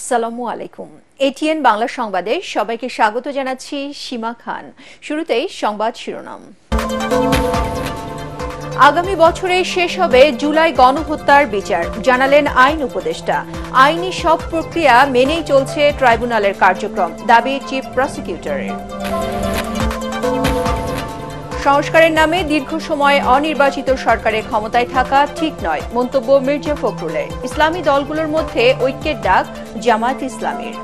আসসালামু আলাইকুম। এটিএন বাংলা সংবাদে সবাইকে স্বাগত জানাচ্ছি সীমা খান। শুরুতেই সংবাদ শিরোনাম। আগামী বছরে শেষ হবে জুলাই গণহত্যার বিচার, জানালেন আইন উপদেষ্টা। আইনি সব প্রক্রিয়া মেনেই চলছে ট্রাইব্যুনালের কার্যক্রম, দাবি চিফ প্রসিকিউটরের। সংস্কারের নামে দীর্ঘ সময় অনির্বাচিত সরকারের ক্ষমতায় থাকা ঠিক নয়, মন্তব্য মির্জা ফখরুলের। ইসলামী দলগুলোর মধ্যে ঐক্যের ডাক জামায়াত ইসলামীর।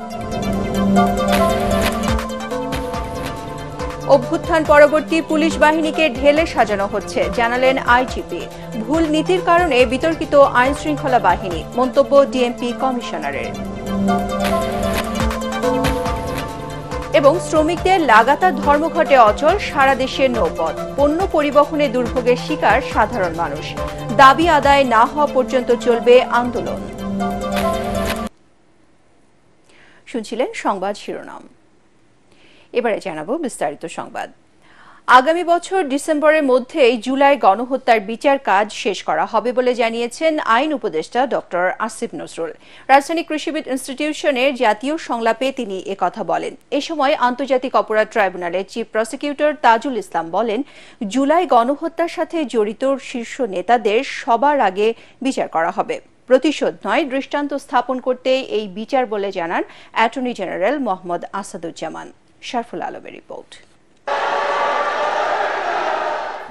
অভ্যুত্থান পরবর্তী পুলিশ বাহিনীকে ঢেলে সাজানো হচ্ছে, জানালেন আইজিপি। ভুল নীতির কারণে বিতর্কিত আইন শৃঙ্খলা বাহিনী, মন্তব্য ডিএমপি কমিশনারের। এবং শ্রমিকদের লাগাতার ধর্মঘটে অচল সারা দেশের নৌপথ, পণ্য পরিবহনে দুর্ভোগের শিকার সাধারণ মানুষ। দাবি আদায় না হওয়া পর্যন্ত চলবে আন্দোলন। শুনছিলেন সংবাদ শিরোনাম। এবারে জানাবো বিস্তারিত সংবাদ। আগামী বছর ডিসেম্বরের মধ্যেই জুলাই গণহত্যার বিচার কাজ শেষ করা হবে বলে জানিয়েছেন আইন উপদেষ্টা ডক্টর আসিফ নজরুল। রাজধানী কৃষিবিদ ইনস্টিটিউশনের জাতীয় সংলাপে তিনি একথা বলেন। এ সময় আন্তর্জাতিক অপরাধ ট্রাইব্যুনালের চিফ প্রসিকিউটর তাজুল ইসলাম বলেন, জুলাই গণহত্যার সাথে জড়িত শীর্ষ নেতাদের সবার আগে বিচার করা হবে। প্রতিশোধ নয়, দৃষ্টান্ত স্থাপন করতেই এই বিচার বলে জানান অ্যাটর্নি জেনারেল মোহাম্মদ আসাদুজ্জামান। শারফুল আলমের রিপোর্ট।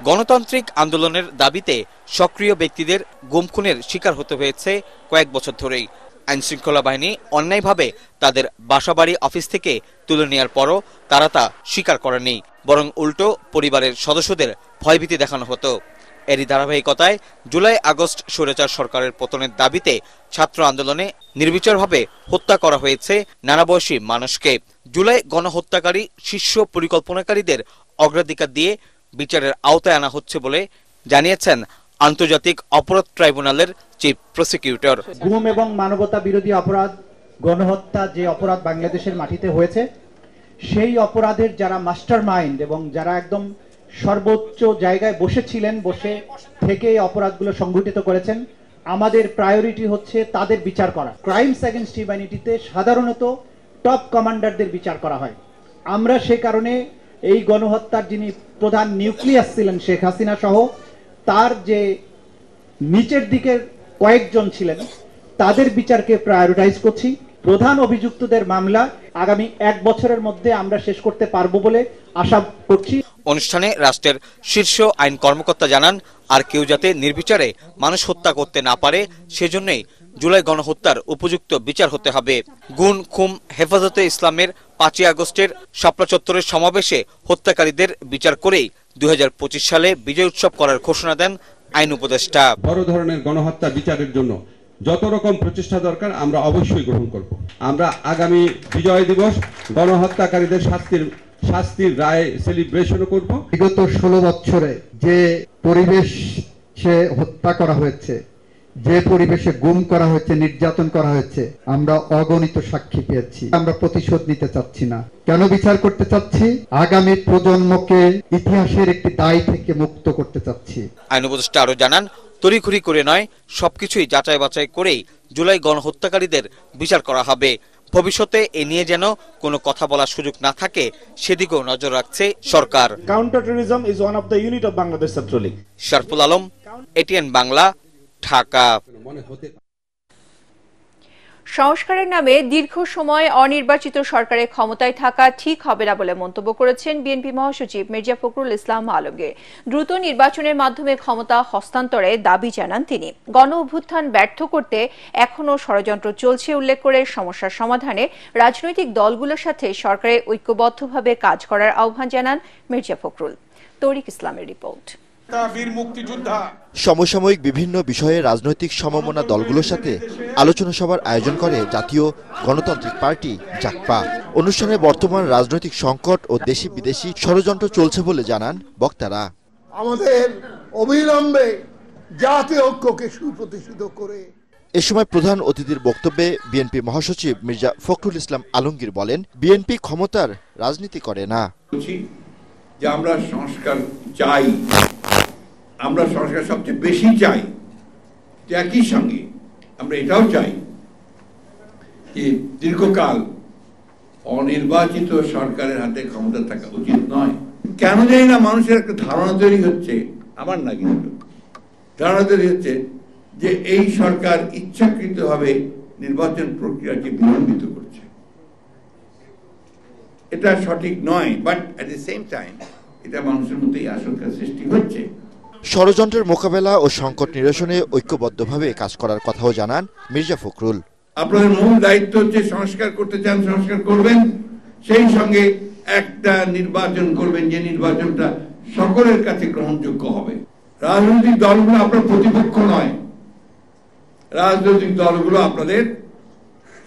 গণতান্ত্রিক আন্দোলনের দাবিতে সক্রিয় ব্যক্তিদের গুম-খুনের শিকার হতে হয়েছে কয়েক বছর ধরেই। আইনশৃঙ্খলা বাহিনী অন্যায়ভাবে তাদের বাসাবাড়ি অফিস থেকে তুলে নেওয়ার পরও তারা তা স্বীকার করেনি, বরং উল্টো পরিবারের সদস্যদের ভয়ভীতি দেখানো হতো। এরই ধারাবাহিকতায় জুলাই আগস্ট স্বৈরাচার সরকারের পতনের দাবিতে ছাত্র আন্দোলনে নির্বিচারভাবে হত্যা করা হয়েছে নানা বয়সী মানুষকে। জুলাই গণহত্যাকারী শীর্ষ পরিকল্পনাকারীদের অগ্রাধিকার দিয়ে বিচারের আওতায় আনা হচ্ছে বলে জানিয়েছেন আন্তর্জাতিক অপরাধ ট্রাইব্যুনালের চিফ প্রসিকিউটর। গুম এবং মানবতা বিরোধী অপরাধ, গণহত্যা যে অপরাধ বাংলাদেশের মাটিতে হয়েছে, সেই অপরাধের যারা মাস্টার মাইন্ড এবং যারা একদম সর্বোচ্চ জায়গায় বসেছিলেন, বসে থেকে এই অপরাধগুলো সংঘটিত করেছেন, আমাদের প্রায়োরিটি হচ্ছে তাদের বিচার করা। ক্রাইমস এগেইনস্ট হিউম্যানিটিতে সাধারণত টপ কমান্ডারদের বিচার করা হয়। আমরা সে কারণে এই গণহত্যার যিনি প্রধান নিউক্লিয়াস ছিলেন শেখ হাসিনা সহ তার যে নিচের দিকের কয়েকজন ছিলেন তাদের বিচারকে প্রায়োরিটাইজ করছি। প্রধান অভিযুক্তদের মামলা আগামী 1 বছরের মধ্যে আমরা শেষ করতে পারবো বলে আশা করছি। অনুষ্ঠানে রাষ্ট্রের শীর্ষ আইন কর্মকর্তা জানান, আর কেউ যাতে নির্বিচারে মানুষ হত্যা করতে না পারে সেজন্যই জুলাই গণহত্যার উপযুক্ত বিচার হতে হবে। গুণ, খুম, হেফাজতে ইসলামের 5ই আগস্টের শাপলা চত্বরের সমাবেশে হত্যাকারীদের বিচার করেই 2025 সালে বিজয় উৎসব করার ঘোষণা দেন আইন উপদেষ্টা। বড় ধরনের গণহত্যা বিচারের জন্য যত রকম প্রচেষ্টা দরকার আমরা অবশ্যই গ্রহণ করব। আমরা আগামী বিজয় দিবস গণহত্যাকারীদের শাস্তির রায় সেলিব্রেশনও করব। বিগত 16 বছরে যে পরিবেশে হত্যা করা হয়েছে, যে পরিবেশে গুম করা হয়েছে, নির্যাতন করা হয়েছে, আমরা অগণিত সাক্ষী পেয়েছি। আমরা প্রতিশোধ নিতে চাচ্ছি না। কেন বিচার করতে চাচ্ছি? আগামী প্রজন্মকে ইতিহাসের একটি দায় থেকে মুক্ত করতে চাচ্ছি। আইন উপদেষ্টা আরো জানান, তড়িঘড়ি করে নয়, সবকিছুই যাচাই বাছাই করেই জুলাই গণহত্যাকারীদের বিচার করা হবে। ভবিষ্যতে এ নিয়ে যেন কোনো কথা বলার সুযোগ না থাকে সেদিকেও নজর রাখছে সরকার। Counter terrorism is one of the unit of Bangladesh Chhatra League. Sharful Alam, ATN Bangla, Dhaka. সংস্কারের নামে দীর্ঘ সময় অনির্বাচিত সরকারের ক্ষমতায় থাকা ঠিক হবে না বলে মন্তব্য করেছেন বিএনপি মহাসচিব মির্জা ফখরুল ইসলাম আলমগীর। দ্রুত নির্বাচনের মাধ্যমে ক্ষমতা হস্তান্তরে দাবি জানান তিনি। গণ অভ্যুত্থান ব্যর্থ করতে এখনও ষড়যন্ত্র চলছে উল্লেখ করে সমস্যার সমাধানে রাজনৈতিক দলগুলোর সাথে সরকারের ঐক্যবদ্ধভাবে কাজ করার আহ্বান জানান মির্জা ফখরুল। তৌরিক ইসলামের রিপোর্ট। সমসাময়িক বিভিন্ন বিষয়ে রাজনৈতিক সমমনা দলগুলোর সাথে আলোচনা সভার আয়োজন করে জাতীয় গণতান্ত্রিক পার্টি জাগপা। অনুষ্ঠানে বর্তমান রাজনৈতিক সংকট ও দেশি বিদেশি ষড়যন্ত্র চলছে বলে জানান বক্তারা। আমাদের অবিলম্বে জাতীয় ঐক্যকে সুপ্রতিষ্ঠিত করে। এ সময় প্রধান অতিথির বক্তব্যে বিএনপি মহাসচিব মির্জা ফখরুল ইসলাম আলমগীর বলেন, বিএনপি ক্ষমতার রাজনীতি করে না। যে আমরা সংস্কার চাই, আমরা সংস্কার সবচেয়ে বেশি চাই, একই সঙ্গে আমরা এটাও চাই যে দীর্ঘকাল অনির্বাচিত সরকারের হাতে ক্ষমতা থাকা উচিত নয়। কেন জানি না মানুষের একটা ধারণা তৈরি হচ্ছে, আমার না কিন্তু ধারণা তৈরি হচ্ছে যে এই সরকার ইচ্ছাকৃতভাবে নির্বাচন প্রক্রিয়াকে বিলম্বিত করছে। এটা সঠিক নয়, but at the same time এটা মানুষের মধ্যে এই আশঙ্কা সৃষ্টি হচ্ছে। ষড়যন্ত্রের মোকাবেলা ও সংকট নিরসনে ঐক্যবদ্ধভাবে কাজ করার কথাও জানান মির্জা ফখরুল। আপনাদের মূল দায়িত্ব হচ্ছে সংস্কার করতে চান, সংস্কার করবেন, সেই সঙ্গে একটা নির্বাচন করবেন যে নির্বাচনটা সকলের কাছে গ্রহণযোগ্য হবে। রাজনৈতিক দলগুলো আপনার প্রতিপক্ষ নয়, রাজনৈতিক দলগুলো আপনাদের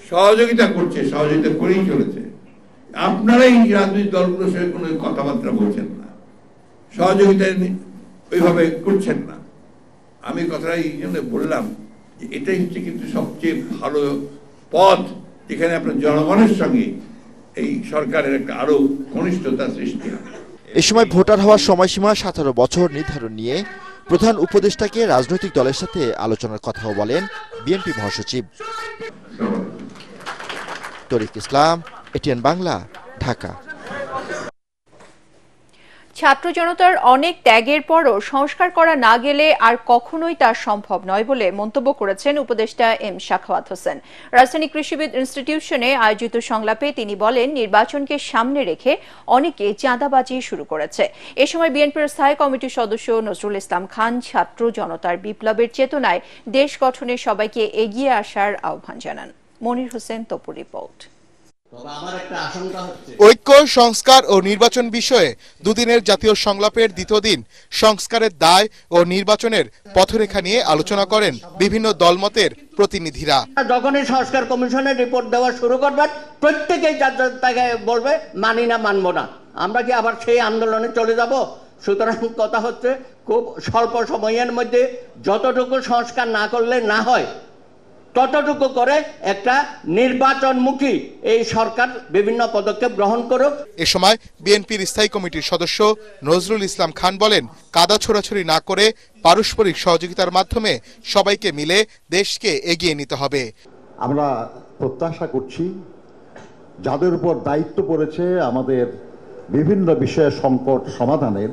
সহযোগিতা করছে, সহযোগিতা করেই চলেছে। আপনারা এই রাজনৈতিক দলগুলোর সঙ্গে কোনো কথাবার্তা বলছেন না, সহযোগিতা ওইভাবে করছেন না। আমি কথাটা এই জন্য বললাম যে এটাই হচ্ছে কিন্তু সবচেয়ে ভালো পথ, যেখানে আপনার জনগণের সঙ্গে এই সরকারের একটা আরো ঘনিষ্ঠতা সৃষ্টি হবে। এ সময় ভোটার হওয়ার সময়সীমা 17 বছর নির্ধারণ নিয়ে প্রধান উপদেষ্টাকে রাজনৈতিক দলের সাথে আলোচনার কথাও বলেন বিএনপি মহাসচিব। তরিক ইসলাম, এটিএন বাংলা, ঢাকা। ছাত্র জনতার অনেক ত্যাগের পরও সংস্কার করা না গেলে আর কখনোই তা সম্ভব নয় বলে মন্তব্য করেছেন উপদেষ্টা এম সাখাওয়াত হোসেন। রাজধানী কৃষিবিদ ইনস্টিটিউশনে আয়োজিত সংলাপে তিনি বলেন, নির্বাচনকে সামনে রেখে অনেকে চাঁদাবাজি শুরু করেছে। এ সময় বিএনপির স্থায়ী কমিটির সদস্য নজরুল ইসলাম খান ছাত্র জনতার বিপ্লবের চেতনায় দেশ গঠনে সবাইকে এগিয়ে আসার আহ্বান জানান। মনির হোসেন তপুর রিপোর্ট। ঐক্য, সংস্কার ও নির্বাচন বিষয়ে দুদিনের জাতীয় সংলাপের দ্বিতীয় দিন সংস্কারের দায় ও নির্বাচনের পথরেখা নিয়ে আলোচনা করেন বিভিন্ন দলমতের প্রতিনিধিরা। যখনই সংস্কার কমিশনের রিপোর্ট দেওয়া শুরু করবেন, প্রত্যেকেই যার বলবে মানি না, মানবো না, আমরা কি আবার সেই আন্দোলনে চলে যাব? সুতরাং কথা হচ্ছে খুব স্বল্প সময়ের মধ্যে যতটুকু সংস্কার না করলে না হয় ততটুকু করে একটা নির্বাচনমুখী এই সরকার বিভিন্ন পদক্ষেপ গ্রহণ করুক। এ সময় বিএনপির স্থায়ী কমিটির সদস্য নজরুল ইসলাম খান বলেন, কাদা ছোড়াছুড়ি না করে পারস্পরিক সহযোগিতার মাধ্যমে সবাইকে মিলে দেশকে এগিয়ে নিতে হবে। আমরা প্রত্যাশা করছি যাদের উপর দায়িত্ব পড়েছে আমাদের বিভিন্ন বিষয়ে সংকট সমাধানের,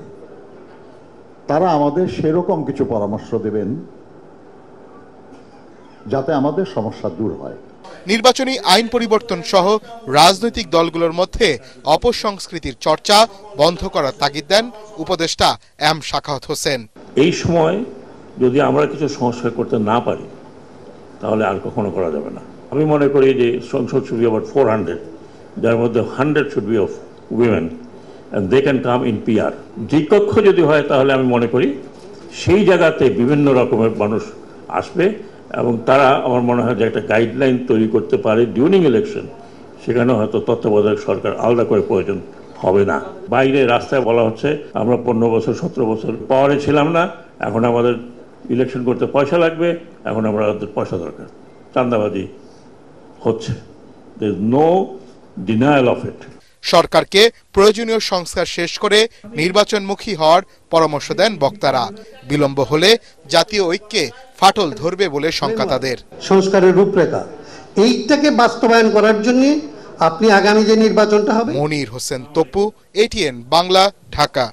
তারা আমাদের সেরকম কিছু পরামর্শ দেবেন যাতে আমাদের সমস্যা দূর হয়। নির্বাচনী আইন পরিবর্তন সহ রাজনৈতিক দলগুলোর মধ্যে অপসংস্কৃতির চর্চা বন্ধ করার তাগিদ দেন উপদেষ্টা এম সাখাওয়াত হোসেন। এই সময় যদি আমরা কিছু সংস্কার করতে না পারি তাহলে আর কখনো করা যাবে না। আমি মনে করি যে সংসদ শুড বি অ্যাবাউট 400, যার মধ্যে 100 should be of women and they can come in PR. দ্বিকক্ষ যদি হয় তাহলে আমি মনে করি সেই জায়গাতে বিভিন্ন রকমের মানুষ আসবে এবং তারা আমার মনে হয় যে একটা গাইডলাইন তৈরি করতে পারে ডিউরিং ইলেকশন। সেখানে হয়তো তত্ত্বাবধায়ক সরকার আলাদা করে প্রয়োজন হবে না। বাইরে রাস্তায় বলা হচ্ছে আমরা 15 বছর 17 বছর পাওয়ারে ছিলাম না, এখন আমাদের ইলেকশন করতে পয়সা লাগবে, এখন আমাদের পয়সা দরকার। চাঁদাবাজি হচ্ছে, there is no denial of it. সরকারকে প্রয়োজনীয় সংস্কার শেষ করে নির্বাচনমুখী হওয়ার পরামর্শ দেন বক্তারা। বিলম্ব হলে জাতীয় ঐক্যে ফাটল ধরবে বলে শঙ্কা তাদের। সংস্কারের রূপরেখা এইটাকে বাস্তবায়ন করার জন্য আপনি আগামী যে নির্বাচনটা হবে। মনির হোসেন তপু, এটিএন বাংলা, ঢাকা।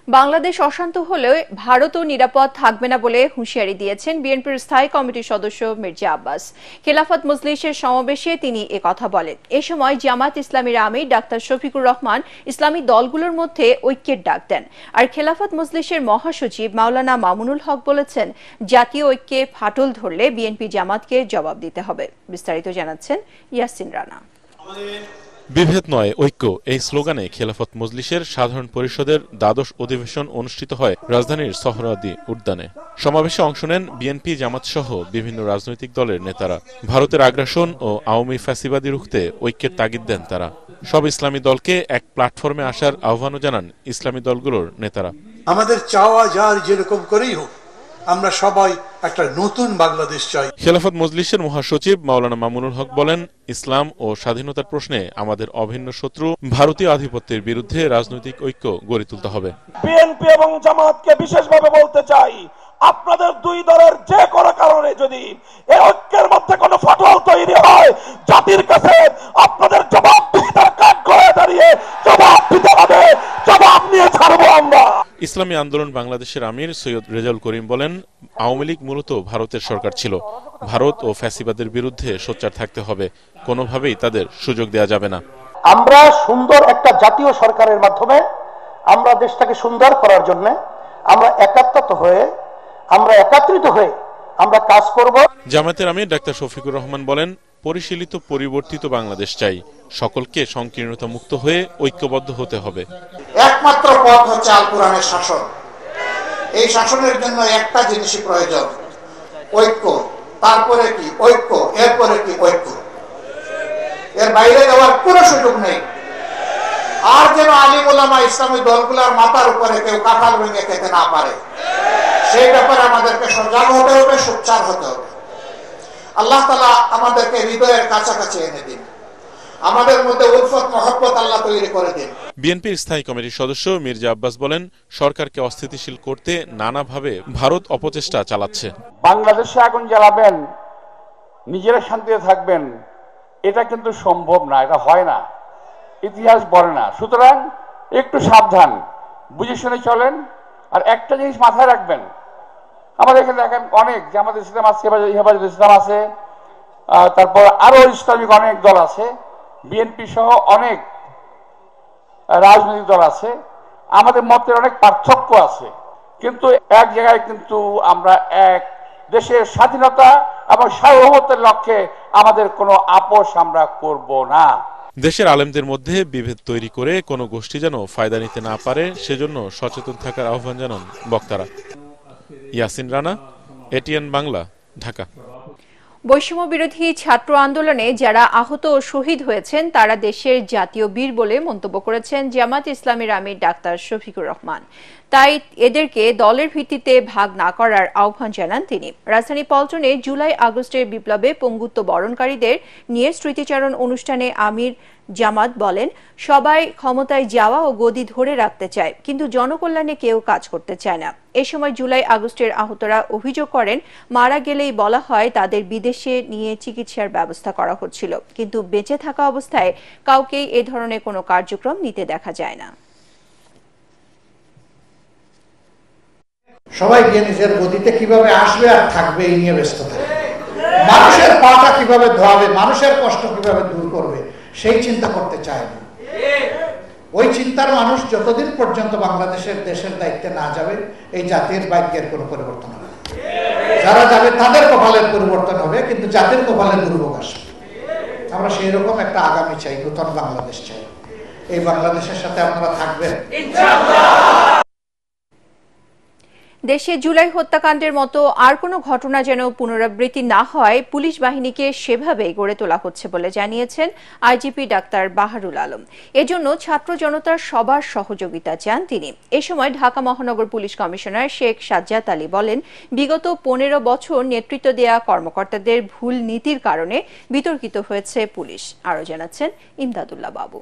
বাংলাদেশ অশান্ত হলে ভারতও নিরাপদ থাকবে না বলে হুঁশিয়ারি দিয়েছেন বিএনপির স্থায়ী কমিটির সদস্য মির্জা আব্বাস। খেলাফত মজলিসের সমাবেশে তিনি কথা বলেন। এ সময় জামাত ইসলামীর আমির ডাক্তার শফিকুর রহমান ইসলামী দলগুলোর মধ্যে ঐক্যের ডাক দেন। আর খেলাফত মজলিসের মহাসচিব মাওলানা মামুনুল হক বলেছেন, জাতীয় ঐক্যে ফাটল ধরলে বিএনপি জামাতকে জবাব দিতে হবে। বিস্তারিত জানাচ্ছেন ইয়াসিন রানা। বিভেদ নয় ঐক্য, এই স্লোগানে খেলাফত মজলিসের সাধারণ পরিষদের দ্বাদশ অধিবেশন অনুষ্ঠিত হয় রাজধানীর সোহরাওয়ার্দী উদ্যানে। সমাবেশে অংশ নেন বিএনপি, জামাত সহ বিভিন্ন রাজনৈতিক দলের নেতারা। ভারতের আগ্রাসন ও আওয়ামী ফ্যাসিবাদী রুখতে ঐক্যের তাগিদ দেন তারা। সব ইসলামী দলকে এক প্ল্যাটফর্মে আসার আহ্বানও জানান ইসলামী দলগুলোর নেতারা। আমাদের চাওয়া যার যেরকম করেই হোক, আমরা সবাই একটা নতুন বাংলাদেশ চাই। খেলাফত মজলিসের মহাসচিব মাওলানা মামুনুল হক বলেন, ইসলাম ও স্বাধীনতার প্রশ্নে আমাদের অভিন্ন শত্রু ভারতীয় আধিপত্যের বিরুদ্ধে রাজনৈতিক ঐক্য গড়ে তুলতে হবে। বিএনপি এবং জামাতকে বিশেষভাবে বলতে চাই, আপনাদের দুই দলের যে কোনো কারণে যদি এই ঐক্যের মধ্যে কোনো ফাটল তৈরি হয়, জাতির কাছে আপনাদের জবাবদিহিতার কাঠগড়ায় দাঁড়িয়ে জবাব দিতে হবে, জবাব নিয়ে ছাড়বো আমরা। ইসলামী আন্দোলন বাংলাদেশের আমির সৈয়দ রেজাউল করিম বলেন, আওয়ামী লীগ মূলত ভারতের সরকার ছিল। ভারত ও ফ্যাসিবাদের বিরুদ্ধে সোচ্চার থাকতে হবে, কোনোভাবেই তাদের সুযোগ দেওয়া যাবে না। আমরা সুন্দর একটা জাতীয় সরকারের মাধ্যমে আমরা দেশটাকে সুন্দর করার জন্য আমরা একাত্রিত হয়ে আমরা কাজ করব। জামায়াতের আমির ডাক্তার শফিকুর রহমান বলেন, পরিশীলিত পরিবর্তিত বাংলাদেশ চাই, সকলকে সংকীর্ণতা মুক্ত হয়ে ঐক্যবদ্ধ হতে হবে। একমাত্র পথ হচ্ছে আল কোরআনের শাসন। এই শাসনের জন্য একটা জিনিসই প্রয়োজন, ঐক্য। তারপরে কি ঐক্য, এরপরে কি ঐক্য, এর বাইরে যাওয়ার কোনো সুযোগ নেই। আর যেন আলিম ওলামা ইসলামী দলগুলোর মাথার উপরে কেউ কাঁঠাল ভেঙে খেতে না পারে, সেই ব্যাপারে আমাদেরকে সজাগ হতে হবে, সোচ্চার হতে হবে। আল্লাহ তাআলা আমাদেরকে হৃদয়ের কাছাকাছি এনে দিন, আমাদের মধ্যে উলফত মহব্বত আল্লাহ তৈরি করে দিন। বিএনপির স্থায়ী কমিটির সদস্য মির্জা আব্বাস বলেন, সরকারকে অস্থিতিশীল করতে নানাভাবে ভারত অপচেষ্টা চালাচ্ছে। বাংলাদেশে আগুন জ্বালাবেন, নিজেরা শান্তিতে থাকবেন, এটা কিন্তু সম্ভব না, এটা হয় না, ইতিহাস বলে না। সুতরাং একটু সাবধান, বুঝে শুনে চলেন। আর একটা জিনিস মাথায় রাখবেন, আমাদের এখানে দেখেন অনেক জামাত ইসলাম আছে, হেফাজত ইসলাম আছে, তারপর আরো ইসলামিক অনেক দল আছে, বিএনপি সহ অনেক রাজনৈতিক দল আছে। আমাদের মতের অনেক পার্থক্য আছে, কিন্তু এক জায়গায় কিন্তু আমরা এক দেশের স্বাধীনতা এবং সার্বভৌমত্বের লক্ষ্যে আমাদের কোনো আপোষ আমরা করব না। দেশের আলেমদের মধ্যে বিভেদ তৈরি করে কোনো গোষ্ঠী যেন ফায়দা নিতে না পারে, সেজন্য সচেতন থাকার আহ্বান জানান বক্তারা। ইয়াসিন রানা, এটিএন বাংলা, ঢাকা। বৈষম্য বিরোধী ছাত্র আন্দোলনে যারা আহত ও শহীদ হয়েছেন তারা দেশের জাতীয় বীর বলে মন্তব্য করেছেন জামাত ইসলামীর আমির ডাক্তার শফিকুর রহমান। তাই এদেরকে দলের ভিত্তিতে ভাগ না করার আহ্বান জানান তিনি। রাজধানী পল্টনে জুলাই আগস্টের বিপ্লবে পঙ্গুত্ব বরণকারীদের নিয়ে স্মৃতিচারণ অনুষ্ঠানে আমির জামাত বলেন, সবাই ক্ষমতায় যাওয়া ও গদি ধরে রাখতে চায়, কিন্তু জনকল্যাণে কেউ কাজ করতে চায় না। এ সময় জুলাই আগস্টের আহতরা অভিযোগ করেন, মারা গেলেই বলা হয় তাদের বিদেশে নিয়ে চিকিৎসার ব্যবস্থা করা হচ্ছিল, কিন্তু বেঁচে থাকা অবস্থায় কাউকেই এ ধরনের কোনো কার্যক্রম নিতে দেখা যায় না। সবাই গিয়ে নিজের গদিতে কিভাবে আসবে আর থাকবে এই নিয়ে ব্যস্ত থাকে। মানুষের পাটা কিভাবে ধোয়াবে, মানুষের কষ্ট কিভাবে দূর করবে সেই চিন্তা করতে চায় না। ওই চিন্তার মানুষ যতদিন পর্যন্ত বাংলাদেশের দেশের দায়িত্বে না যাবে, এই জাতির ভাগ্যের কোনো পরিবর্তন হবে। যারা যাবে তাদের কপালের পরিবর্তন হবে, কিন্তু জাতির কপালের দুর্ভোগ আসবে। আমরা সেই রকম একটা আগামী চাই, নতুন বাংলাদেশ চাই। এই বাংলাদেশের সাথে আপনারা থাকবেন ইনশাআল্লাহ। দেশে জুলাই হত্যাকাণ্ডের মতো আর কোনো ঘটনা যেন পুনরাবৃত্তি না হয়, পুলিশ বাহিনীকে সেভাবেই গড়ে তোলা হচ্ছে বলে জানিয়েছেন আইজিপি ডাক্তার বাহারুল আলম। এজন্য ছাত্র জনতার সবার সহযোগিতা চান তিনি। এ সময় ঢাকা মহানগর পুলিশ কমিশনার শেখ সাজ্জাদ আলী বলেন, বিগত 15 বছর নেতৃত্ব দেয়া কর্মকর্তাদের ভুল নীতির কারণে বিতর্কিত হয়েছে পুলিশ। আরও জানাচ্ছেন ইমদাদুল্লাহ বাবু।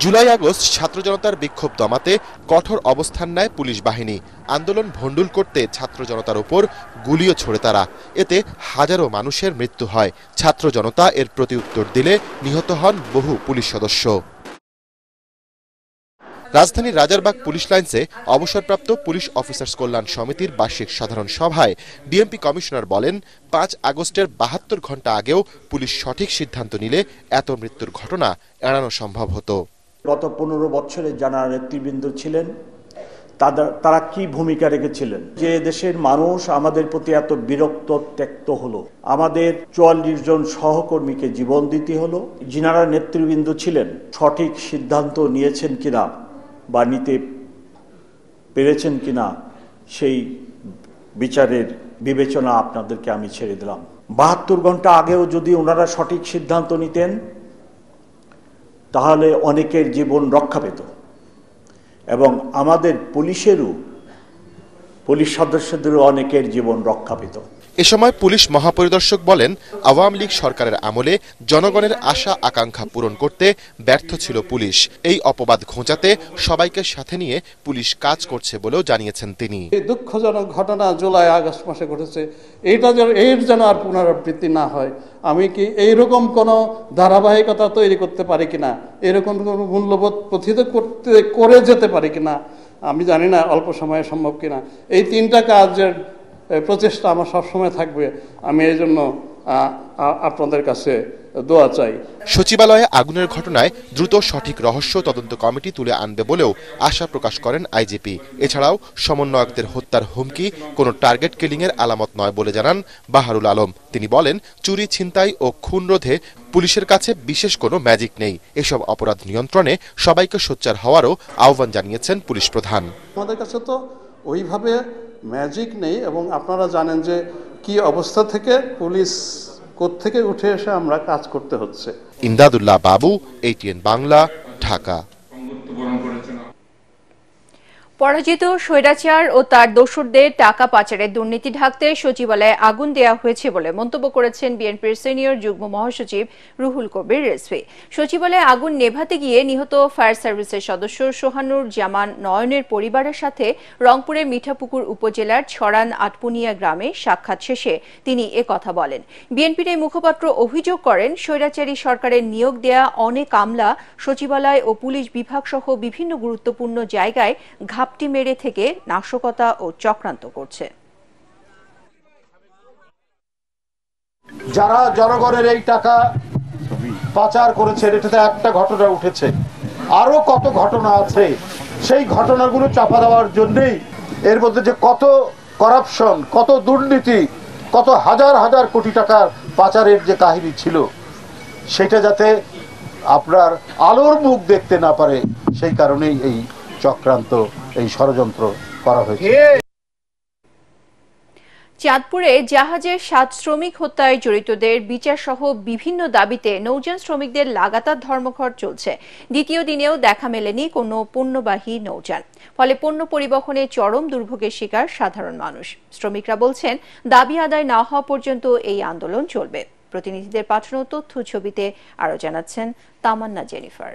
জুলাই আগস্ট ছাত্র জনতার বিক্ষোভ দমাতে কঠোর অবস্থান নেয় পুলিশ বাহিনী। আন্দোলন ভণ্ডুল করতে ছাত্র জনতার উপর গুলিও ছোড়ে তারা। এতে হাজারো মানুষের মৃত্যু হয়। ছাত্র জনতা এর প্রতি উত্তর দিলে নিহত হন বহু পুলিশ সদস্য। রাজধানীর রাজারবাগ পুলিশ লাইন্সে অবসরপ্রাপ্ত পুলিশ অফিসার্স কল্যাণ সমিতির বার্ষিক সাধারণ সভায় ডিএমপি কমিশনার বলেন, 5 আগস্টের 72 ঘন্টা আগেও পুলিশ সঠিক সিদ্ধান্ত নিলে এত মৃত্যুর ঘটনা এড়ানো সম্ভব হতো। গত 15 বছরে যারা নেতৃবৃন্দ ছিলেন তারা কি ভূমিকা রেখেছিলেন, যে দেশের মানুষ আমাদের প্রতি এত বিরক্ত ত্যক্ত হলো, আমাদের 44 জন সহকর্মীকে জীবন দিতে হলো। যিনারা নেতৃবৃন্দ ছিলেন সঠিক সিদ্ধান্ত নিয়েছেন কিনা বা নিতে পেরেছেন কিনা সেই বিচারের বিবেচনা আপনাদেরকে আমি ছেড়ে দিলাম। 72 ঘন্টা আগেও যদি ওনারা সঠিক সিদ্ধান্ত নিতেন তাহলে অনেকের জীবন রক্ষা পেত এবং আমাদের পুলিশ সদস্যদেরও অনেকের জীবন রক্ষা পেত। এ সময় পুলিশ মহাপরিদর্শক বলেন, আওয়ামী লীগ সরকারের আমলে জনগণের আশা আকাঙ্ক্ষা পূরণ করতে ব্যর্থ ছিল পুলিশ। এই অপবাদ ঘোচাতে সবাইকে সাথে নিয়ে পুলিশ কাজ করছে বলেও জানিয়েছেন তিনি। দুঃখজনক ঘটনা জুলাই আগস্ট মাসে ঘটেছে, এর যেন আর পুনরাবৃত্তি না হয়। আমি কি এইরকম কোনো ধারাবাহিকতা তৈরি করতে পারি কিনা, এরকম কোনো মূল্যবোধ প্রথিত করে যেতে পারি কিনা আমি জানি না, অল্প সময়ে সম্ভব কিনা। এই তিনটা কাজের প্রচেষ্টা আমার সবসময় থাকবে। আমি এই জন্য আপনাদের কাছে দোয়া চাই। সচিবালয়ে আগুনের ঘটনায় দ্রুত সঠিক রহস্য তদন্ত কমিটি তুলে আনবে বলেও আশা প্রকাশ করেন আইজিপি। এছাড়াও সমন্বয়কদের হত্যার হুমকি কোনো টার্গেট কিলিংয়ের আলামত নয় বলে জানান বাহারুল আলম। তিনি বলেন, চুরি, ছিনতাই ও খুন রোধে পুলিশের কাছে বিশেষ কোনো ম্যাজিক নেই। এসব অপরাধ নিয়ন্ত্রণে সবাইকে সোচ্চার হওয়ারও আহ্বান জানিয়েছেন পুলিশ প্রধান। আমাদের কাছে তো ওইভাবে ম্যাজিক নেই, এবং আপনারা জানেন যে কি অবস্থা থেকে পুলিশ কোত্থেকে উঠে এসে আমরা কাজ করতে হচ্ছে। ইমদাদুল্লাহ বাবু, ATN বাংলা, ঢাকা। পরাজিত স্বৈরাচার ও তার দোসরদের টাকা পাচারের দুর্নীতি ঢাকতে সচিবালয়ে আগুন দেওয়া হয়েছে বলে মন্তব্য করেছেন বিএনপির সিনিয়র যুগ্ম মহাসচিব রুহুল কবির রিজভী। সচিবালয়ে আগুন নেভাতে গিয়ে নিহত ফায়ার সার্ভিসের সদস্য সোহানুর জামান নয়নের পরিবারের সাথে রংপুরের মিঠাপুকুর উপজেলার ছড়ান আটপুনিয়া গ্রামে সাক্ষাৎ শেষে তিনি কথা বলেন। বিএনপির এই মুখপাত্র অভিযোগ করেন, স্বৈরাচারী সরকারের নিয়োগ দেয়া অনেক আমলা সচিবালয় ও পুলিশ বিভাগ সহ বিভিন্ন গুরুত্বপূর্ণ জায়গায় ঘাপটি মেরে থেকে নাশকতা ও চক্রান্ত করছে। যারা জনগণের এই টাকা পাচার করেছে, এটাতে একটা ঘটনা উঠেছে, আরো কত ঘটনা আছে। সেই ঘটনাগুলো চাপা দেওয়ার জন্যই এর মধ্যে যে কত করাপশন, কত দুর্নীতি, কত হাজার হাজার কোটি টাকার পাচারের যে কাহিনী ছিল, সেটা যাতে আপনার আলোর মুখ দেখতে না পারে, সেই কারণেই এই চক্রান্ত, এই ষড়যন্ত্র করা হয়েছে। চাঁদপুরে জাহাজের 7 শ্রমিক হত্যায় জড়িতদের বিচার সহ বিভিন্ন দাবিতে নৌযান শ্রমিকদের লাগাতার ধর্মঘট চলছে। দ্বিতীয় দিনেও দেখা মেলেনি কোনো পণ্যবাহী নৌযান, ফলে পণ্য পরিবহনে চরম দুর্ভোগের শিকার সাধারণ মানুষ। শ্রমিকরা বলছেন, দাবি আদায় না হওয়া পর্যন্ত এই আন্দোলন চলবে। প্রতিনিধিদের পাঠানো তথ্য ছবিতে আরো জানাচ্ছেন তামান্না জেনিফার।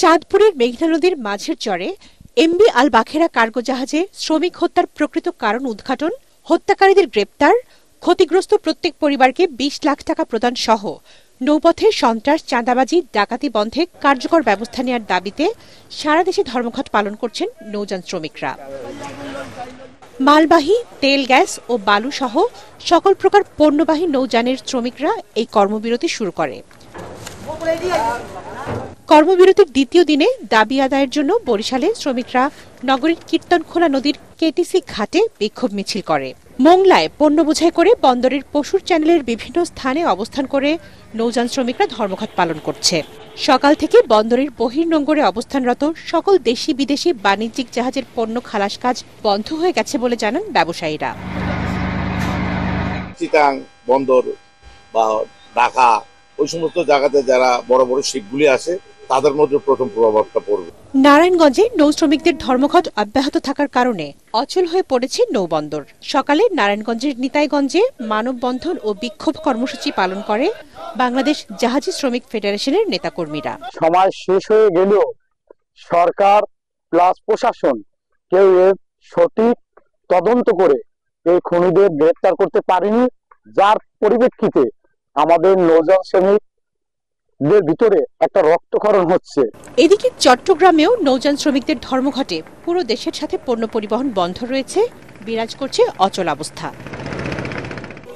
চাঁদপুরের মেঘনা নদীর মাঝের চরে MV আল বাখেরা কার্গো জাহাজে শ্রমিক হত্যার প্রকৃত কারণ উদ্ঘাটন, হত্যাকারীদের গ্রেপ্তার, ক্ষতিগ্রস্ত প্রত্যেক পরিবারকে 20 লাখ টাকা প্রদান সহ নৌপথে সন্ত্রাস, চাঁদাবাজি, ডাকাতি বন্ধে কার্যকর ব্যবস্থা নেওয়ার দাবিতে সারা দেশে ধর্মঘট পালন করছেন নৌযান শ্রমিকরা। মালবাহী, তেল, গ্যাস ও বালু সহ সকল প্রকার পণ্যবাহী নৌযানের শ্রমিকরা এই কর্মবিরতি শুরু করে। কর্মবিরতির দ্বিতীয় দিনে দাবি আদায়ের জন্য বরিশালে শ্রমিকরা নগরীর কীর্তনখোলা নদীর KTC ঘাটে বিক্ষোভ মিছিল করে। মোংলায় পণ্য বোঝাই করে বন্দরের পশুর চ্যানেলের বিভিন্ন স্থানে অবস্থান করে নৌযান শ্রমিকরা ধর্মঘট পালন করছে। সকাল থেকে বন্দরের বহির্নোঙরে অবস্থানরত সকল দেশি বিদেশি বাণিজ্যিক জাহাজের পণ্য খালাস কাজ বন্ধ হয়ে গেছে বলে জানান ব্যবসায়ীরা। চিটাং বন্দর বা ঢাকা, ওই সমস্ত জায়গাতে যারা বড় বড় শিপগুলি আসে, তাদের মধ্যে প্রথম প্রভাবটা পড়বে। নারায়ণগঞ্জে নৌ শ্রমিকদের ধর্মঘট অব্যাহত থাকার কারণে অচল হয়ে পড়েছে নৌবন্দর। সকালে নারায়ণগঞ্জের নিতাইগঞ্জে মানববন্ধন ও বিক্ষোভ কর্মসূচি পালন করে বাংলাদেশ জাহাজি শ্রমিক ফেডারেশনের নেতাকর্মীরা। সময় শেষ হয়ে গেলেও সরকার প্লাস প্রশাসন কেউ এর সঠিক তদন্ত করে এই খুনিদের গ্রেফতার করতে পারেনি, যার পরিপ্রেক্ষিতে আমাদের নৌযান শ্রমিকদের ভিতরে একটা রক্তক্ষরণ হচ্ছে। এদিকে চট্টগ্রামেও নৌযান শ্রমিকদের ধর্মঘটে পুরো দেশের সাথে পণ্য পরিবহন বন্ধ রয়েছে, বিরাজ করছে অচল অবস্থা।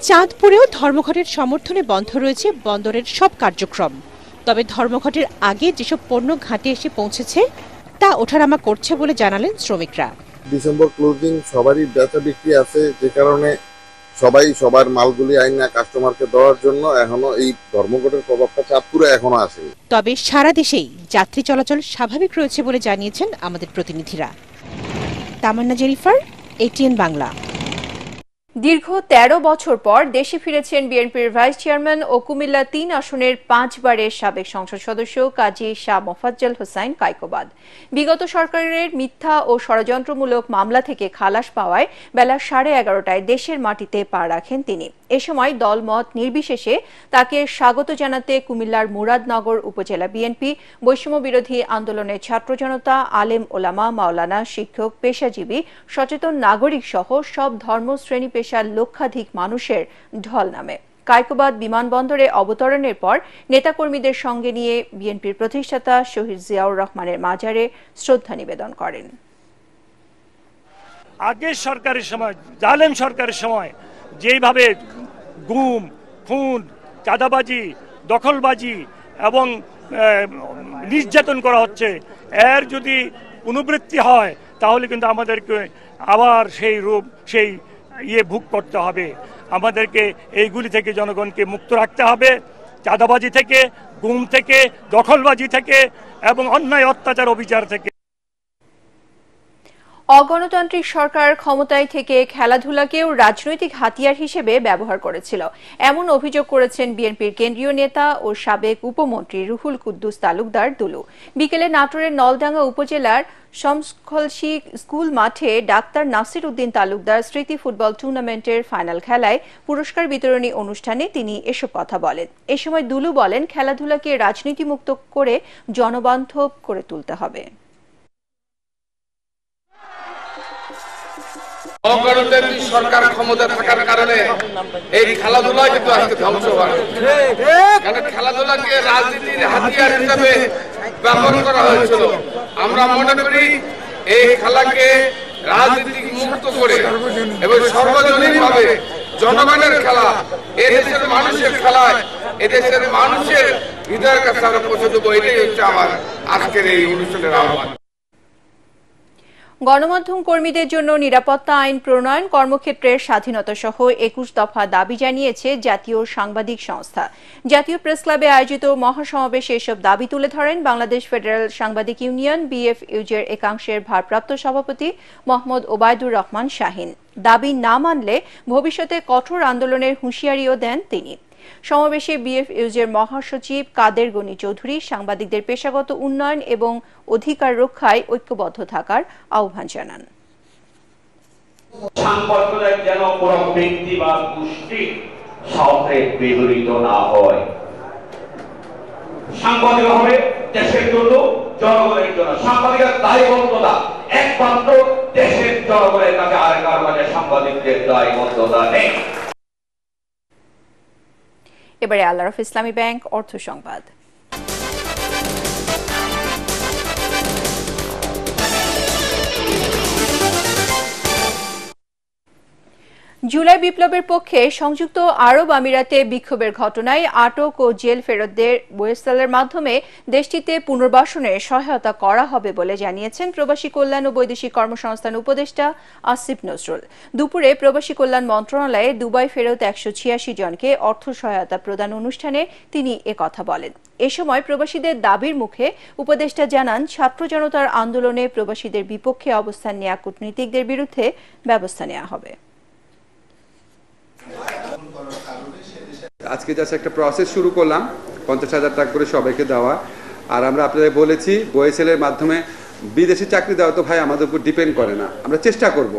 চাঁদপুরেও ধর্মঘটের সমর্থনে বন্ধ রয়েছে বন্দরের সব কার্যক্রম। তবে ধর্মঘটের আগে যেসব পণ্য ঘাটে এসে পৌঁছেছে তা ওঠানামা করছে বলে জানালেন শ্রমিকরা। ডিসেম্বর ক্লোজিং, সবারই বেচা বিক্রি আছে, যে কারণে সবাই সবার মালগুলি আইনা কাস্টমারকে দেওয়ার জন্য এখনো এই ধর্মঘটের প্রভাবটা চাঁদপুরে এখনো আসেনি। তবে সারা দেশেই যাত্রী চলাচল স্বাভাবিক রয়েছে বলে জানিয়েছেন আমাদের প্রতিনিধিরা। তামান্না জেনিফার, ATN বাংলা। দীর্ঘ ১৩ বছর পর দেশে ফিরেছেন বিএনপির ভাইস চেয়ারম্যান ও কুমিল্লা ৩ আসনের ৫ বারের সাবেক সংসদ সদস্য কাজী শাহ মোফাজ্জল হোসাইন কায়কোবাদ। বিগত সরকারের মিথ্যা ও ষড়যন্ত্রমূলক মামলা থেকে খালাস পাওয়ায় বেলা 11:30টায় দেশের মাটিতে পা রাখেন তিনি। এ সময় দলমত নির্বিশেষে তাকে স্বাগত জানাতে কুমিল্লার মুরাদনগর উপজেলা বিএনপি, বৈষম্য বিরোধী আন্দোলনের ছাত্র জনতা, আলেম ওলামা, মাওলানা, শিক্ষক, পেশাজীবী, সচেতন নাগরিক সহ সব ধর্ম শ্রেণী পেশার লক্ষাধিক মানুষের ঢল নামে। কায়কোবাদ বিমানবন্দরে অবতরণের পর নেতাকর্মীদের সঙ্গে নিয়ে বিএনপির প্রতিষ্ঠাতা শহীদ জিয়াউর রহমানের মাজারে শ্রদ্ধা নিবেদন করেন। আগের সরকারের সময়, জালেম সরকারের সময় যেভাবে গুম, খুন, চাঁদাবাজি, দখলবাজি এবং নির্যাতন করা হচ্ছে, এর যদি পুনরাবৃত্তি হয় তাহলে কিন্তু আমাদেরকে আবার সেই ভোগ করতে হবে। আমাদেরকে এইগুলি থেকে জনগণকে মুক্ত রাখতে হবে, চাঁদাবাজি থেকে, গুম থেকে, দখলবাজি থেকে এবং অন্যায় অত্যাচার অবিচার থেকে। অগণতান্ত্রিক সরকার ক্ষমতায় থেকে খেলাধুলাকেও রাজনৈতিক হাতিয়ার হিসেবে ব্যবহার করেছিল, এমন অভিযোগ করেছেন বিএনপির কেন্দ্রীয় নেতা ও সাবেক উপমন্ত্রী রুহুল কুদ্দুস তালুকদার দুলু। বিকেলে নাটোরের নলডাঙ্গা উপজেলার শমসখলসি স্কুল মাঠে ডাক্তার নাসির উদ্দিন তালুকদার স্মৃতি ফুটবল টুর্নামেন্টের ফাইনাল খেলায় পুরস্কার বিতরণী অনুষ্ঠানে তিনি এসব কথা বলেন। এ সময় দুলু বলেন, খেলাধুলাকে রাজনীতিমুক্ত করে জনবান্ধব করে তুলতে হবে। অগণতান্ত্রিক সরকার ক্ষমতা থাকার কারণে এই খেলাধুলা কিন্তু আজকে ধ্বংস হয়। কারণ খেলাধুলাকে রাজনীতির হাতিয়ার হিসাবে ব্যবহার করা হয়েছিল। আমরা মনে করি এই খেলাকে রাজনীতি মুক্ত করে এবং সর্বজনীনভাবে জনগণের খেলা, এদেশের মানুষের খেলায় এদেশের মানুষের হৃদয়ের কাছে আমরা পৌঁছে দেবো, এটাই হচ্ছে আমার আজকের এই অনুষ্ঠানের আহ্বান। গণমাধ্যম কর্মীদের জন্য নিরাপত্তা আইন প্রণয়ন, কর্মক্ষেত্রের স্বাধীনতা সহ ২১ দফা দাবি জানিয়েছে জাতীয় সাংবাদিক সংস্থা। জাতীয় প্রেস ক্লাবে আয়োজিত মহাসমাবেশে এসব দাবি তুলে ধরেন বাংলাদেশ ফেডারেল সাংবাদিক ইউনিয়ন বিএফইউজের একাংশের ভারপ্রাপ্ত সভাপতি মোহাম্মদ ওবায়দুর রহমান শাহীন। দাবি না মানলে ভবিষ্যতে কঠোর আন্দোলনের হুঁশিয়ারিও দেন তিনি। সমাবেশে বিএফইউজের মহাসচিব কাদের গনি চৌধুরী সাংবাদিকদের পেশাগত উন্নয়ন এবং অধিকার রক্ষায় ঐক্যবদ্ধ থাকার আহ্বান জানান। সাংবাদিকদের যেন কোনো ব্যক্তি বা গোষ্ঠী সাথে বিপরীত না হয়। সাংবাদিক হবে দেশের জন্য, জনগণের জন্য। সাংবাদিকের দায়বদ্ধতা একমাত্র দেশের জনগণের কাছে, আর কারো কাছে সাংবাদিকদের দায়বদ্ধতা নেই। এবারে আল-আরাফ ইসলামী ব্যাংক অর্থ সংবাদ। জুলাই বিপ্লবের পক্ষে সংযুক্ত আরব আমিরাতে বিক্ষোভের ঘটনায় আটক ও জেল ফেরতদের ওয়েবসাইটের মাধ্যমে দেশটিতে পুনর্বাসনে সহায়তা করা হবে বলে জানিয়েছেন প্রবাসী কল্যাণ ও বৈদেশিক কর্মসংস্থান উপদেষ্টা আসিফ নজরুল। দুপুরে প্রবাসী কল্যাণ মন্ত্রণালয়ে দুবাই ফেরত ১৮৬ জনকে অর্থ সহায়তা প্রদান অনুষ্ঠানে তিনি একথা বলেন। এ সময় প্রবাসীদের দাবির মুখে উপদেষ্টা জানান, ছাত্র জনতার আন্দোলনে প্রবাসীদের বিপক্ষে অবস্থান নেওয়া কূটনীতিকদের বিরুদ্ধে ব্যবস্থা নেওয়া হবে। আজকে জাস্ট একটা প্রসেস শুরু করলাম ৫০,০০০ টাকা করে সবাইকে দেওয়া। আর আমরা আপনাদের বলেছি বয়েসেলের মাধ্যমে বিদেশি চাকরি দেওয়া তো ভাই আমাদের উপর ডিপেন্ড করে না, আমরা চেষ্টা করব।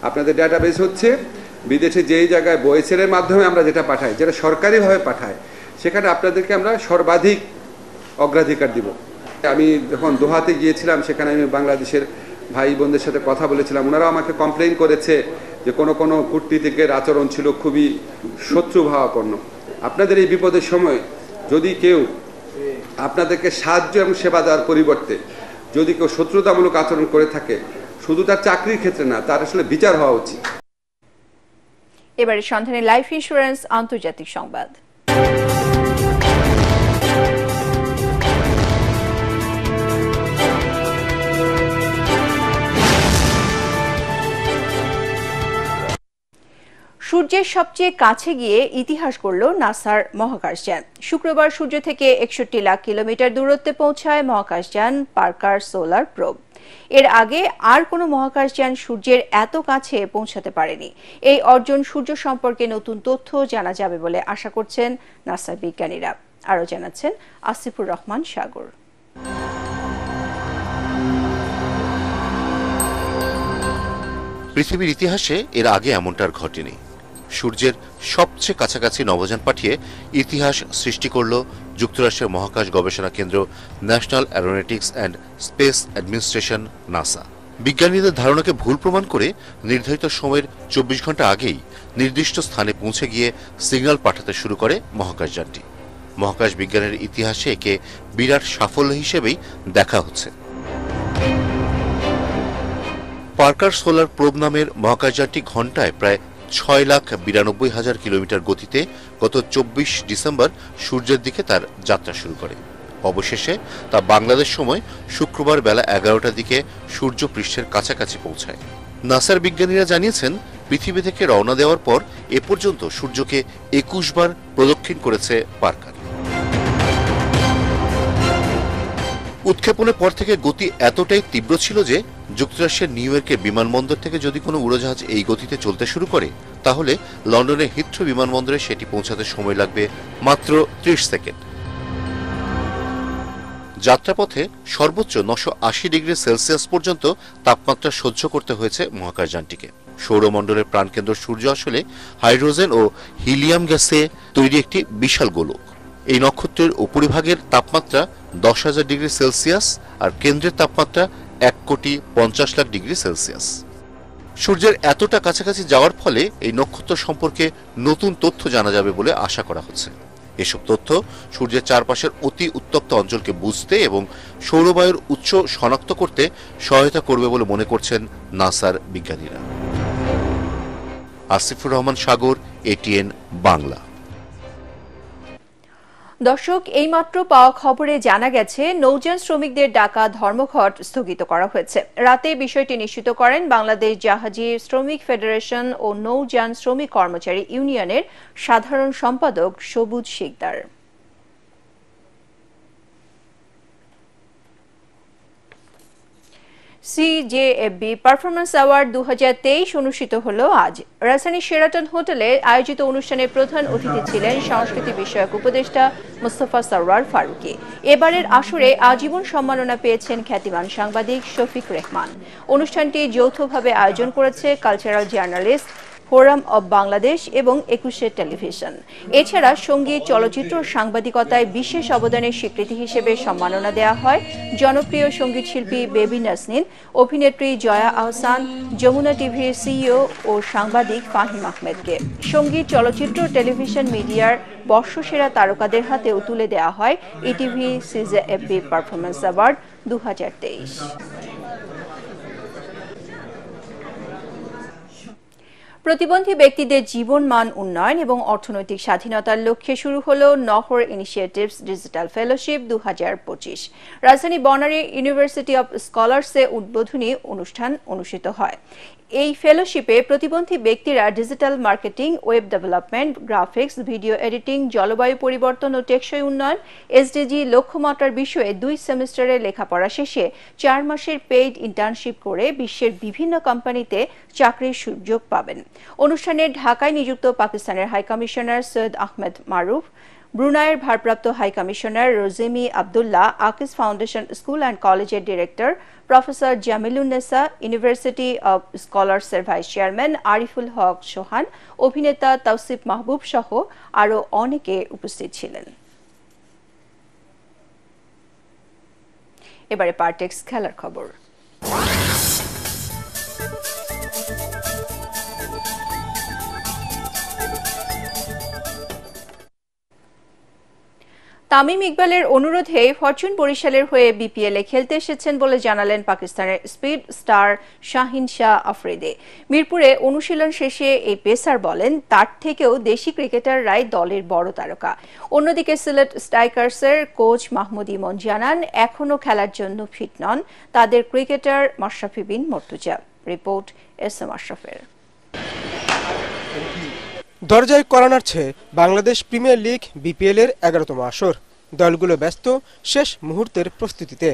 আপনাদের ডাটাবেস হচ্ছে বিদেশে যেই জায়গায় বয়েসেলের মাধ্যমে আমরা যেটা পাঠাই, যেটা সরকারিভাবে পাঠাই, সেখানে আপনাদেরকে আমরা সর্বাধিক অগ্রাধিকার দিব। আমি যখন দোহাতে গিয়েছিলাম সেখানে আমি বাংলাদেশের ভাই বোনদের সাথে কথা বলেছিলাম, ওনারাও আমাকে কমপ্লেইন করেছে যে কোনো কূটনীতিকের আচরণ ছিল খুবই শত্রুভাবাপন্ন। আপনাদের এই বিপদের সময় যদি কেউ আপনাদেরকে সাহায্য এবং সেবা দেওয়ার পরিবর্তে যদি কেউ শত্রুতামূলক আচরণ করে থাকে, শুধু তার চাকরির ক্ষেত্রে না, তার আসলে বিচার হওয়া উচিত। এবারে সন্ধানে লাইফ ইন্স্যুরেন্স আন্তর্জাতিক সংবাদ। সূর্যের সবচেয়ে কাছে গিয়ে ইতিহাস গড়ল নাসার মহাকাশযান। শুক্রবার সূর্য থেকে ৬১ লাখ কিলোমিটার দূরত্বে পৌঁছায় মহাকাশযান পার্কার সোলার প্রোব। এর আগে আর কোনো মহাকাশযান সূর্যের এত কাছে পৌঁছাতে পারেনি। এই অর্জন সূর্য সম্পর্কে নতুন তথ্য জানা যাবে বলে আশা করছেন নাসার বিজ্ঞানীরা। আরও জানাচ্ছেন আসিফুর রহমান সাগর। পৃথিবীর ইতিহাসে এর আগে এমনটার ঘটেনি। সূর্যের সবচেয়ে কাছাকাছি নভোযান পাঠিয়ে ইতিহাস সৃষ্টি করল যুক্তরাষ্ট্রের মহাকাশ গবেষণা কেন্দ্র national Aeronautics and space administration NASA. বিজ্ঞানীদের ধারণাকে ভুল প্রমাণ করে নির্ধারিত সময়ের 24 ঘন্টা আগেই নির্দিষ্ট স্থানে পৌঁছে গিয়ে সিগন্যাল পাঠাতে শুরু করে মহাকাশযানটি। মহাকাশ বিজ্ঞানের ইতিহাসে একে বিরাট সাফল্য হিসেবেই দেখা হচ্ছে। পার্কার সোলার প্রোব নামের মহাকাশযানটি ঘণ্টায় প্রায় 6,92,000 কিলোমিটার গতিতে গত 24 ডিসেম্বর সূর্যের দিকে তার যাত্রা শুরু করে। অবশেষে তা বাংলাদেশ সময় শুক্রবার বেলা 11টার দিকে সূর্য পৃষ্ঠের কাছাকাছি পৌঁছায়। নাসার বিজ্ঞানীরা জানিয়েছেন, পৃথিবী থেকে রওনা দেওয়ার পর এ পর্যন্ত সূর্যকে 21 বার প্রদক্ষিণ করেছে পার্কার। উৎক্ষেপণের পর থেকে গতি এতটাই তীব্র ছিল যে যুক্তরাষ্ট্রের নিউ ইয়র্কের বিমানবন্দর থেকে যদি কোনো উড়োজাহাজ এই গতিতে চলতে শুরু করে, তাহলে লন্ডনের হিথ্রো বিমানবন্দরে সেটি পৌঁছাতে সময় লাগবে মাত্র 30 সেকেন্ড। যাত্রাপথে সর্বোচ্চ 980 ডিগ্রি সেলসিয়াস পর্যন্ত তাপমাত্রা সহ্য করতে হয়েছে মহাকাশযানটিকে। সৌরমণ্ডলের প্রাণকেন্দ্র সূর্য আসলে হাইড্রোজেন ও হিলিয়াম গ্যাসে তৈরি একটি বিশাল গোলক। এই নক্ষত্রের উপরিভাগের তাপমাত্রা 10,000 ডিগ্রি সেলসিয়াস আর কেন্দ্রের তাপমাত্রা 1,50,00,000 ডিগ্রি সেলসিয়াস। সূর্যের এতটা কাছাকাছি যাওয়ার ফলে এই নক্ষত্র সম্পর্কে নতুন তথ্য জানা যাবে বলে আশা করা হচ্ছে। এসব তথ্য সূর্যের চারপাশের অতি উত্তপ্ত অঞ্চলকে বুঝতে এবং সৌরবায়ুর উৎস শনাক্ত করতে সহায়তা করবে বলে মনে করছেন নাসার বিজ্ঞানীরা। আসিফুর রহমান সাগর, এটিএন বাংলা। দর্শক, এইমাত্র পাওয়া খবরে জানা গেছে নৌযান শ্রমিকদের ডাকা ধর্মঘট স্থগিত করা হয়েছে। রাতে বিষয়টি নিশ্চিত করেন বাংলাদেশ জাহাজি শ্রমিক ফেডারেশন ও নৌযান শ্রমিক কর্মচারী ইউনিয়নের সাধারণ সম্পাদক সবুজ শিকদার। সিজেএফবি পারফরমেন্স অ্যাওয়ার্ড 2023 অনুষ্ঠিত হলো আজ। রাজধানীর শেরাটন হোটেলে আয়োজিত অনুষ্ঠানে প্রধান অতিথি ছিলেন সংস্কৃতি বিষয়ক উপদেষ্টা মুস্তফা সরওয়ার ফারুকী। এবারের আসরে আজীবন সম্মাননা পেয়েছেন খ্যাতিমান সাংবাদিক শফিক রেহমান। অনুষ্ঠানটি যৌথভাবে আয়োজন করেছে cultural journalist forum of Bangladesh এবং 21 টেলিভিশন। এছাড়া সঙ্গীত, চলচ্চিত্র ও সাংবাদিকতায় বিশেষ অবদানের স্বীকৃতি হিসেবে সম্মাননা দেওয়া হয় জনপ্রিয় সঙ্গীত শিল্পী বেবি নাসনিন, অভিনেত্রী জয়া আহসান, যমুনা টিভির সিইও ও সাংবাদিক ফাহিম আহমেদকে। সঙ্গীত, চলচ্চিত্র ও টেলিভিশন মিডিয়ার বর্ষসেরা তারকাদের হাতেও তুলে দেওয়া হয় ইটিভি সিজেএফবি পারফরমেন্স অ্যাওয়ার্ড 2023। প্রতিবন্ধী ব্যক্তিদের জীবন মান উন্নয়ন এবং অর্থনৈতিক স্বাধীনতার লক্ষ্যে শুরু হলো নহর ইনিশিয়েটিভস ডিজিটাল ফেলোশিপ 2025। রাজধানী বনানী ইউনিভার্সিটি অব স্কলার্সে উদ্বোধনী অনুষ্ঠান অনুষ্ঠিত হয়। এই ফেলোশিপে প্রতিবন্ধী ব্যক্তিরা digital marketing, web development, graphics, video editing, জলবায়ু পরিবর্তন ও টেকসই উন্নয়ন, এসডিজি লক্ষ্যমাত্রার বিষয়ে 2 সেমিস্টারের লেখাপড়া শেষে 4 মাসের পেইড ইন্টার্নশিপ করে বিশ্বের বিভিন্ন কোম্পানিতে চাকরির সুযোগ পাবেন। অনুষ্ঠানে ঢাকায় নিযুক্ত পাকিস্তানের হাইকমিশনার সৈয়দ আহমেদ মারুফ, ব্রুনাইয়ের ভারপ্রাপ্ত হাইকমিশনার রোজেমি আবদুল্লাহ, আকিস ফাউন্ডেশন স্কুল অ্যান্ড কলেজের director professor Jamilunnesa, university of স্কলার্সের ভাইস চেয়ারম্যান আরিফুল হক সোহান, অভিনেতা তৌসিফ মাহবুব সহ আরও অনেকে উপস্থিত ছিলেন। এবারে পার্টেক্স খেলার খবর। তামিম ইকবালের অনুরোধে ফরচুন বরিশালের হয়ে বিপিএলে খেলতে এসেছেন বলে জানালেন পাকিস্তানের স্পিড স্টার শাহিন শাহ আফ্রিদি। মিরপুরে অনুশীলন শেষে এই পেসার বলেন, তার থেকেও দেশি ক্রিকেটাররাই দলের বড় তারকা। অন্যদিকে সিলেট স্ট্রাইকার্সের কোচ মাহমুদ ইমন জানান, এখনও খেলার জন্য ফিট নন তাদের cricketer Mashrafe Bin Mortaza. Report SM আশরাফের। দরজায় করা নাড়ছে বাংলাদেশ প্রিমিয়ার লিগ বিপিএল এর 11তম আসর। দলগুলো ব্যস্ত শেষ মুহূর্তের প্রস্তুতিতে।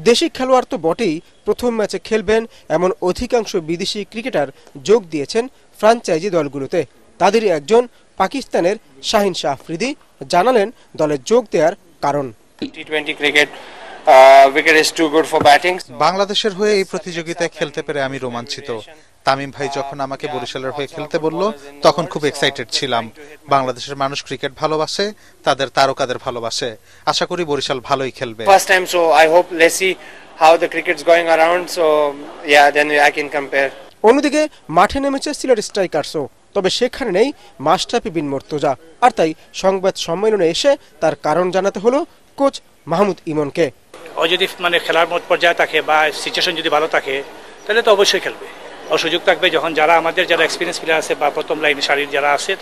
দেশি খেলোয়াড় তো বটেই, প্রথম ম্যাচে খেলবেন এমন অধিকাংশ বিদেশি ক্রিকেটার যোগ দিয়েছেন ফ্র্যাঞ্চাইজি দলগুলোতে। তাদেরই একজন পাকিস্তানের শাহিন শাহ আফ্রিদি জানালেন দলে যোগ দেওয়ার কারণ। T20 cricket wicket is too good for batting. বাংলাদেশের হয়ে এই প্রতিযোগিতায় খেলতে পেরে আমি রোমাঞ্চিত। তামিম ভাই যখন আমাকে বরিশালের হয়ে খেলতে বলল তখন খুব এক্সাইটেড ছিলাম। বাংলাদেশের মানুষ ক্রিকেট ভালোবাসে, তাদের তারকাদের ভালোবাসে। আশা করি বরিশাল ভালোই খেলবে। First time, so I hope let's see how the cricket's going around, so yeah, then I can compare. অন্যদিকে মাঠে নেমেছে সিলেট স্ট্রাইকার্সও, তবে সেখানে নেই মাশরাফি বিন মুর্তজা। আর তাই সংবাদ সম্মেলনে এসে তার কারণ জানাতে হলো কোচ মাহমুদ ইমনকে। ও যদি মানে খেলার মত পর্যায়ে থাকে বা সিচুয়েশন যদি ভালো থাকে তাহলে তো অবশ্যই খেলবে। ও সুযোগ থাকবে যখন যারা আমাদের যারা এক্সপিরিয়েন্স প্লেয়ার আছে বা প্রথম লাইনে সারির যারা আছে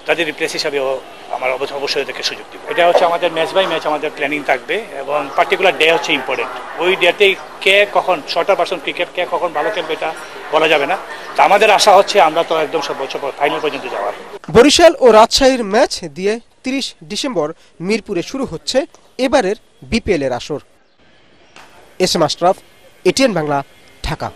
তাদের রিপ্লেস হিসাবে ও আমার অবশ্যই ওদেরকে সুযোগ দিবে। এটা হচ্ছে আমাদের ম্যাচ বাই ম্যাচ আমাদের প্ল্যানিং থাকবে এবং পার্টিকুলার ডে হচ্ছে ইম্পর্টেন্ট। ওই ডেতেই কে কখন 6টা পার্সেন্ট ক্রিকেট কে কখন ভালো খেলবে এটা বলা যাবে না। তো আমাদের আশা হচ্ছে আমরা তো একদম সর্বোচ্চ ফাইনাল পর্যন্ত যাওয়ার। বরিশাল ও রাজশাহীর ম্যাচ দিয়ে 30 ডিসেম্বর মিরপুরে শুরু হচ্ছে এবারের বিপিএল এর আসর। S M Ashraf, ATN Bangla, Dhaka.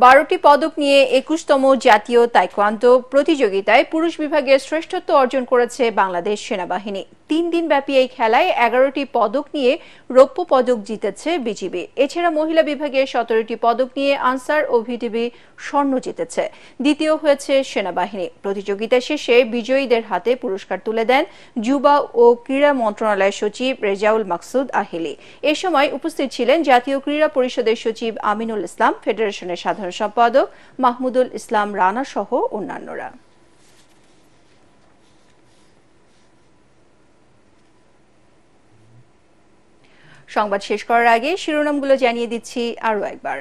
12টি পদক নিয়ে 21তম জাতীয় তাইকোয়ান্দো প্রতিযোগিতায় পুরুষ বিভাগে শ্রেষ্ঠত্ব অর্জন করেছে বাংলাদেশ সেনাবাহিনী। 3 দিনব্যাপী এই খেলায় 11টি পদক নিয়ে রৌপ্য পদক জিতেছে বিজিবি। এছাড়া মহিলা বিভাগে 17টি পদক নিয়ে আনসার ও ভিটিবি স্বর্ণ জিতেছে। দ্বিতীয় হয়েছে সেনাবাহিনী। প্রতিযোগিতা শেষে বিজয়ীদের হাতে পুরস্কার তুলে দেন যুবা ও ক্রীড়া মন্ত্রণালয়ের সচিব রেজাউল মাকসুদ আহিলি। এ সময় উপস্থিত ছিলেন জাতীয় ক্রীড়া পরিষদের সচিব আমিনুল ইসলাম, ফেডারেশনের সাধারণ সম্পাদক মাহমুদুল ইসলাম রানা সহ অন্যান্যরা। সংবাদ শেষ করার আগে শিরোনামগুলো জানিয়ে দিচ্ছি আরও একবার।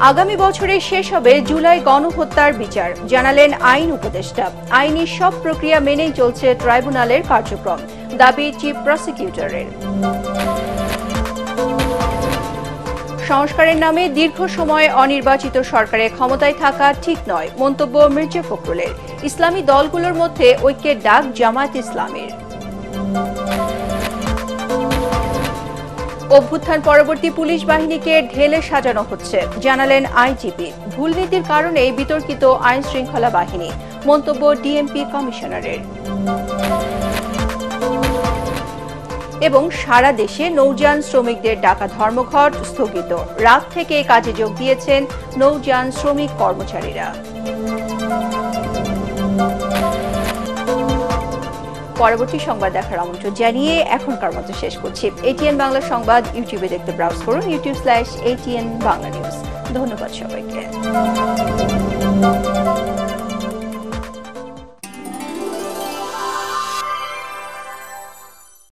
আগামী বছরে শেষ হবে জুলাই গণহত্যার বিচার, জানালেন আইন উপদেষ্টা। আইনি সব প্রক্রিয়া মেনেই চলছে ট্রাইব্যুনালের কার্যক্রম, দাবি চিফ প্রসিকিউটরের। সংস্কারের নামে দীর্ঘ সময় অনির্বাচিত সরকারের ক্ষমতায় থাকা ঠিক নয়, মন্তব্য মির্জা ফখরুলের। ইসলামী দলগুলোর মধ্যে ঐক্যের ডাক জামায়াত ইসলামের। অভ্যুত্থান পরবর্তী পুলিশ বাহিনীকে ঢেলে সাজানো হচ্ছে, জানালেন আইজিপি। ভুল নীতির কারণে বিতর্কিত আইন শৃঙ্খলা বাহিনী, মন্তব্য ডিএমপি কমিশনারের। এবং সারা দেশে নৌযান শ্রমিকদের ডাকা ধর্মঘট স্থগিত, রাত থেকে কাজে যোগ দিয়েছেন নৌযান শ্রমিক কর্মচারীরা। পরবর্তী সংবাদ দেখার আমন্ত্রণ জানিয়ে এখনকার মতো শেষ করছি। এটিএন বাংলা সংবাদ ইউটিউবে দেখতে ব্রাউজ করুন youtube/ATN বাংলা নিউজ। ধন্যবাদ সবাইকে।